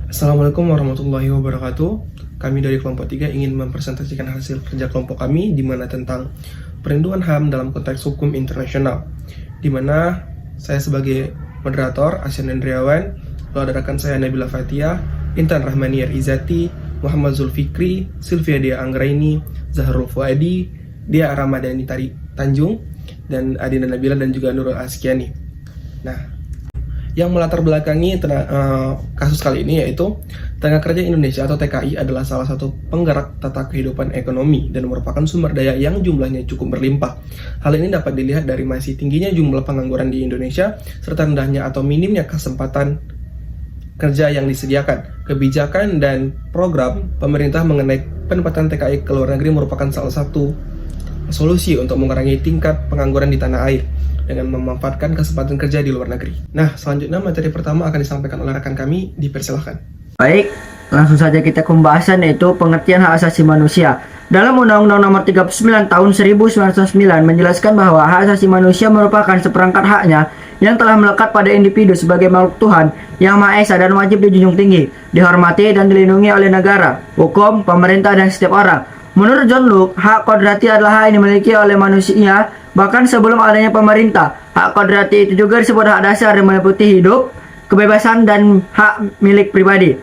Assalamualaikum warahmatullahi wabarakatuh. Kami dari kelompok 3 ingin mempresentasikan hasil kerja kelompok kami di mana tentang perlindungan HAM dalam konteks hukum internasional. Di mana saya sebagai moderator Asyan Hendriawan, lalu ada rekan saya Nabila Fathia, Intan Rahmaniyar Izati, Muhammad Zulfikri, Sylvia Dia Anggraini, Zahrul Fuadi, Dia Ramadhani Tanjung, dan Adina Nabila dan juga Nurul Askiani. Nah, yang melatar belakangi kasus kali ini yaitu Tenaga Kerja Indonesia atau TKI adalah salah satu penggerak tata kehidupan ekonomi dan merupakan sumber daya yang jumlahnya cukup berlimpah. Hal ini dapat dilihat dari masih tingginya jumlah pengangguran di Indonesia serta rendahnya atau minimnya kesempatan kerja yang disediakan. Kebijakan dan program pemerintah mengenai penempatan TKI ke luar negeri merupakan salah satu solusi untuk mengurangi tingkat pengangguran di tanah air dengan memanfaatkan kesempatan kerja di luar negeri. Nah, selanjutnya materi pertama akan disampaikan oleh rekan kami, dipersilahkan. Baik, langsung saja kita ke pembahasan yaitu pengertian hak asasi manusia. Dalam Undang-Undang Nomor 39 Tahun 1999 menjelaskan bahwa hak asasi manusia merupakan seperangkat haknya yang telah melekat pada individu sebagai makhluk Tuhan yang Maha Esa dan wajib dijunjung tinggi, dihormati dan dilindungi oleh negara, hukum, pemerintah, dan setiap orang. Menurut John Locke, hak kodrati adalah hak yang dimiliki oleh manusia bahkan sebelum adanya pemerintah. Hak kodrati itu juga disebut hak dasar yang meliputi hidup, kebebasan, dan hak milik pribadi.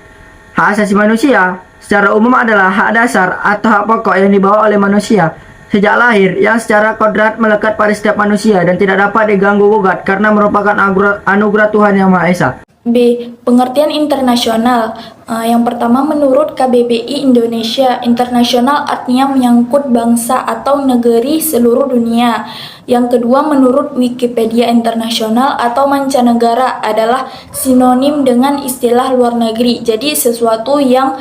Hak asasi manusia secara umum adalah hak dasar atau hak pokok yang dibawa oleh manusia sejak lahir yang secara kodrat melekat pada setiap manusia dan tidak dapat diganggu-gugat karena merupakan anugerah Tuhan Yang Maha Esa. B. Pengertian internasional. Yang pertama, menurut KBBI Indonesia, internasional artinya menyangkut bangsa atau negeri seluruh dunia. Yang kedua, menurut Wikipedia, internasional atau mancanegara adalah sinonim dengan istilah luar negeri. Jadi sesuatu yang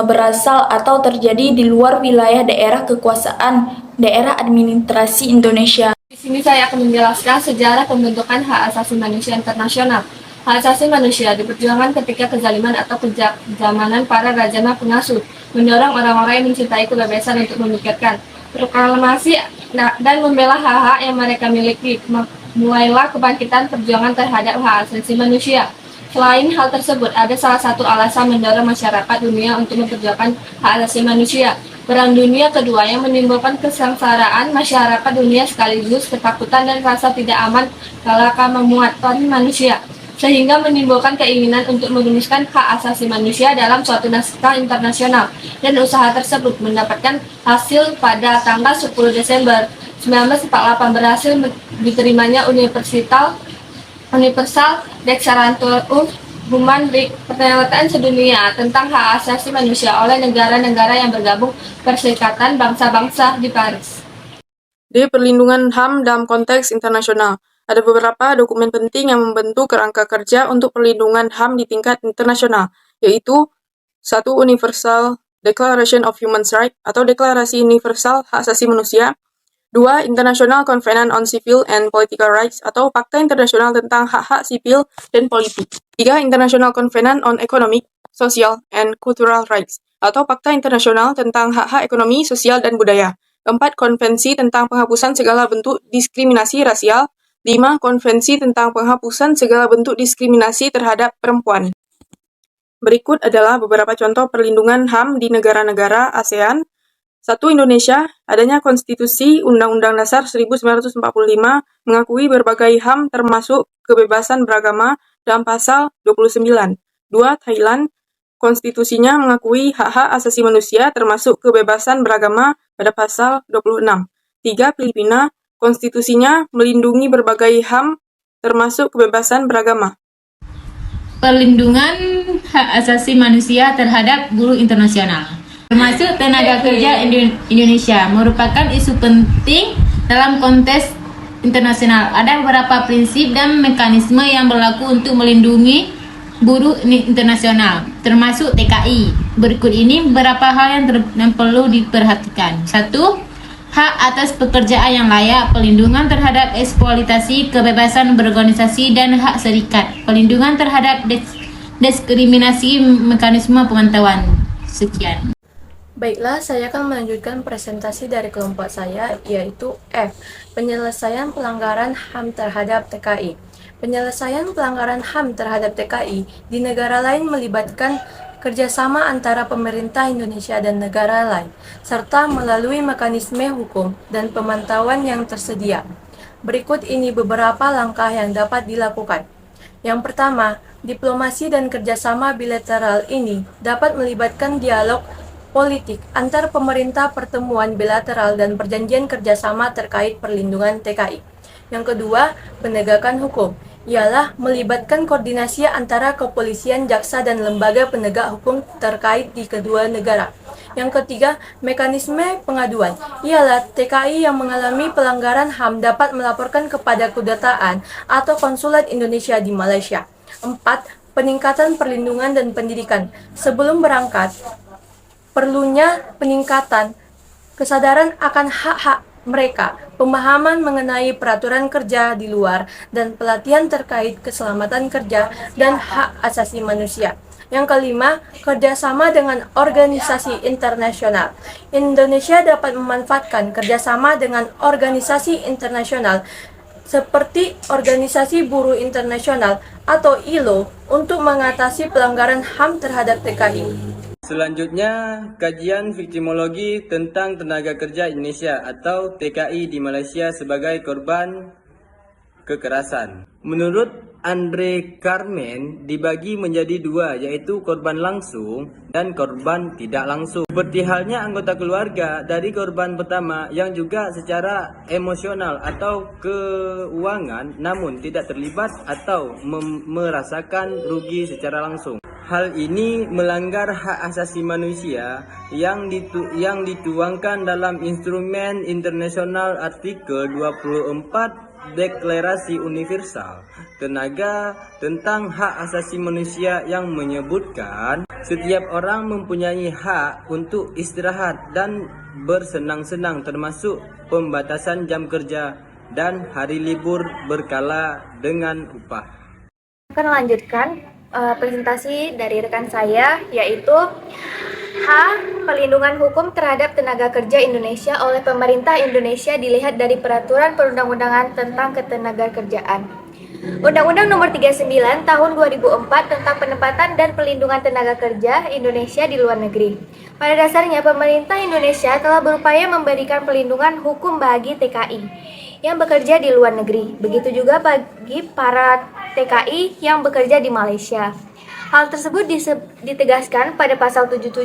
berasal atau terjadi di luar wilayah daerah kekuasaan daerah administrasi Indonesia. Di sini saya akan menjelaskan sejarah pembentukan hak asasi manusia internasional. Hak asasi manusia diperjuangkan ketika kezaliman atau kejamanan para raja pengasuh mendorong orang-orang yang mencintai kebebasan untuk memikirkan, proklamasi dan membela hak-hak yang mereka miliki. Mulailah kebangkitan perjuangan terhadap hak asasi manusia. Selain hal tersebut, ada salah satu alasan mendorong masyarakat dunia untuk memperjuangkan hak asasi manusia. Perang Dunia Kedua yang menimbulkan kesengsaraan masyarakat dunia sekaligus ketakutan dan rasa tidak aman kala memuatan manusia, sehingga menimbulkan keinginan untuk merumuskan hak asasi manusia dalam suatu naskah internasional, dan usaha tersebut mendapatkan hasil pada tanggal 10 Desember 1948 berhasil diterimanya Universal Declaration Human Rights, pernyataan sedunia tentang hak asasi manusia oleh negara-negara yang bergabung Perserikatan Bangsa-Bangsa di Paris. D. Perlindungan HAM dalam konteks internasional. Ada beberapa dokumen penting yang membentuk kerangka kerja untuk perlindungan HAM di tingkat internasional, yaitu 1. Universal Declaration of Human Rights atau Deklarasi Universal Hak Asasi Manusia. 2. International Covenant on Civil and Political Rights atau Fakta Internasional tentang Hak-Hak Sipil dan Politik. 3. International Covenant on Economic, Social, and Cultural Rights atau Fakta Internasional tentang Hak-Hak Ekonomi, Sosial, dan Budaya. 4. Konvensi tentang penghapusan segala bentuk diskriminasi rasial. 5. Konvensi tentang penghapusan segala bentuk diskriminasi terhadap perempuan. Berikut adalah beberapa contoh perlindungan HAM di negara-negara ASEAN. 1. Indonesia, adanya Konstitusi Undang-Undang Dasar 1945 mengakui berbagai HAM termasuk kebebasan beragama dalam pasal 29. 2. Thailand, konstitusinya mengakui hak-hak asasi manusia termasuk kebebasan beragama pada pasal 26. 3. Filipina, konstitusinya melindungi berbagai HAM termasuk kebebasan beragama. Perlindungan hak asasi manusia terhadap buruh internasional, termasuk tenaga kerja Indonesia, merupakan isu penting dalam konteks internasional. Ada beberapa prinsip dan mekanisme yang berlaku untuk melindungi buruh internasional, termasuk TKI. Berikut ini beberapa hal yang perlu diperhatikan. 1. Hak atas pekerjaan yang layak, perlindungan terhadap eksploitasi, kebebasan berorganisasi, dan hak serikat, perlindungan terhadap diskriminasi, mekanisme pemantauan. Sekian. Baiklah, saya akan melanjutkan presentasi dari kelompok saya, yaitu F. Penyelesaian pelanggaran HAM terhadap TKI. Penyelesaian pelanggaran HAM terhadap TKI di negara lain melibatkan kerjasama antara pemerintah Indonesia dan negara lain, serta melalui mekanisme hukum dan pemantauan yang tersedia. Berikut ini beberapa langkah yang dapat dilakukan. Yang pertama, diplomasi dan kerjasama bilateral ini dapat melibatkan dialog politik antar pemerintah, pertemuan bilateral, dan perjanjian kerjasama terkait perlindungan TKI. Yang kedua, penegakan hukum, ialah melibatkan koordinasi antara kepolisian, jaksa, dan lembaga penegak hukum terkait di kedua negara. Yang ketiga, mekanisme pengaduan, ialah TKI yang mengalami pelanggaran HAM dapat melaporkan kepada kedutaan atau konsulat Indonesia di Malaysia. 4. Peningkatan perlindungan dan pendidikan. Sebelum berangkat, perlunya peningkatan kesadaran akan hak-hak mereka, pemahaman mengenai peraturan kerja di luar, dan pelatihan terkait keselamatan kerja dan hak asasi manusia. Yang kelima, kerjasama dengan organisasi internasional. Indonesia dapat memanfaatkan kerjasama dengan organisasi internasional seperti Organisasi Buruh Internasional atau ILO untuk mengatasi pelanggaran HAM terhadap TKI. Selanjutnya, kajian viktimologi tentang tenaga kerja Indonesia atau TKI di Malaysia sebagai korban kekerasan. Menurut Andre Carmen, dibagi menjadi dua, yaitu korban langsung dan korban tidak langsung. Seperti halnya anggota keluarga dari korban pertama yang juga secara emosional atau keuangan namun tidak terlibat atau merasakan rugi secara langsung. Hal ini melanggar hak asasi manusia yang dituangkan dalam Instrumen Internasional Artikel 24 Deklarasi Universal Tenaga tentang Hak Asasi Manusia yang menyebutkan setiap orang mempunyai hak untuk istirahat dan bersenang-senang, termasuk pembatasan jam kerja dan hari libur berkala dengan upah. Akan melanjutkan presentasi dari rekan saya, yaitu Pelindungan hukum terhadap tenaga kerja Indonesia oleh pemerintah Indonesia dilihat dari peraturan perundang-undangan tentang ketenagakerjaan. Undang-Undang Nomor 39 Tahun 2004 tentang penempatan dan pelindungan tenaga kerja Indonesia di luar negeri. Pada dasarnya, pemerintah Indonesia telah berupaya memberikan pelindungan hukum bagi TKI yang bekerja di luar negeri. Begitu juga bagi para TKI yang bekerja di Malaysia. Hal tersebut ditegaskan pada pasal 77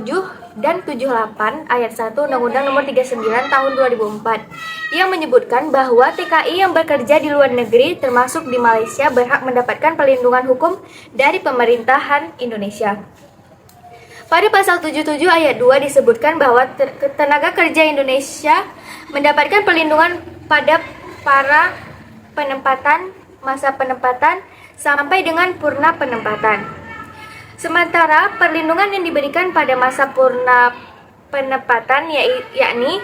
dan 78 ayat 1 Undang-Undang Nomor 39 Tahun 2004 yang menyebutkan bahwa TKI yang bekerja di luar negeri termasuk di Malaysia berhak mendapatkan perlindungan hukum dari pemerintahan Indonesia. Pada pasal 77 ayat 2 disebutkan bahwa tenaga kerja Indonesia mendapatkan perlindungan pada para masa penempatan sampai dengan purna penempatan. Sementara perlindungan yang diberikan pada masa purna penempatan yakni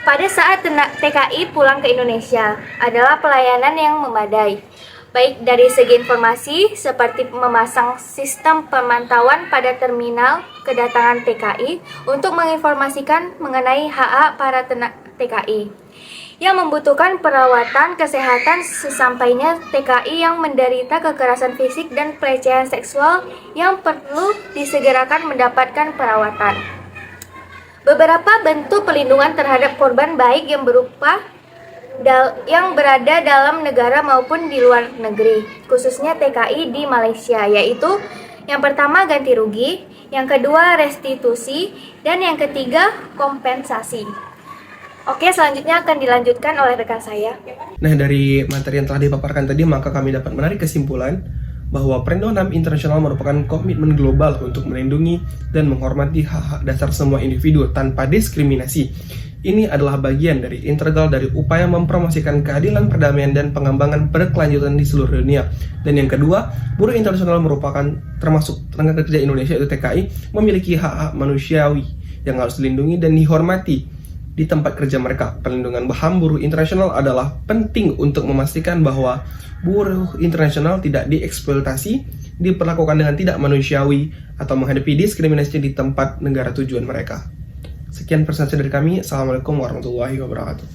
pada saat TKI pulang ke Indonesia adalah pelayanan yang memadai, baik dari segi informasi seperti memasang sistem pemantauan pada terminal kedatangan TKI untuk menginformasikan mengenai hak para TKI yang membutuhkan perawatan kesehatan sesampainya TKI yang menderita kekerasan fisik dan pelecehan seksual yang perlu disegerakan mendapatkan perawatan. Beberapa bentuk perlindungan terhadap korban baik yang berada dalam negara maupun di luar negeri, khususnya TKI di Malaysia, yaitu yang pertama ganti rugi, yang kedua restitusi, dan yang ketiga kompensasi. Oke, selanjutnya akan dilanjutkan oleh rekan saya. Nah, dari materi yang telah dipaparkan tadi, maka kami dapat menarik kesimpulan bahwa perlindungan HAM internasional merupakan komitmen global untuk melindungi dan menghormati hak-hak dasar semua individu tanpa diskriminasi. Ini adalah bagian dari integral dari upaya mempromosikan keadilan, perdamaian, dan pengembangan berkelanjutan di seluruh dunia. Dan yang kedua, buruh internasional merupakan termasuk tenaga kerja Indonesia yaitu TKI memiliki hak-hak manusiawi yang harus dilindungi dan dihormati di tempat kerja mereka. Perlindungan HAM buruh internasional adalah penting untuk memastikan bahwa buruh internasional tidak dieksploitasi, diperlakukan dengan tidak manusiawi, atau menghadapi diskriminasi di tempat negara tujuan mereka. Sekian presentasi dari kami. Assalamualaikum warahmatullahi wabarakatuh.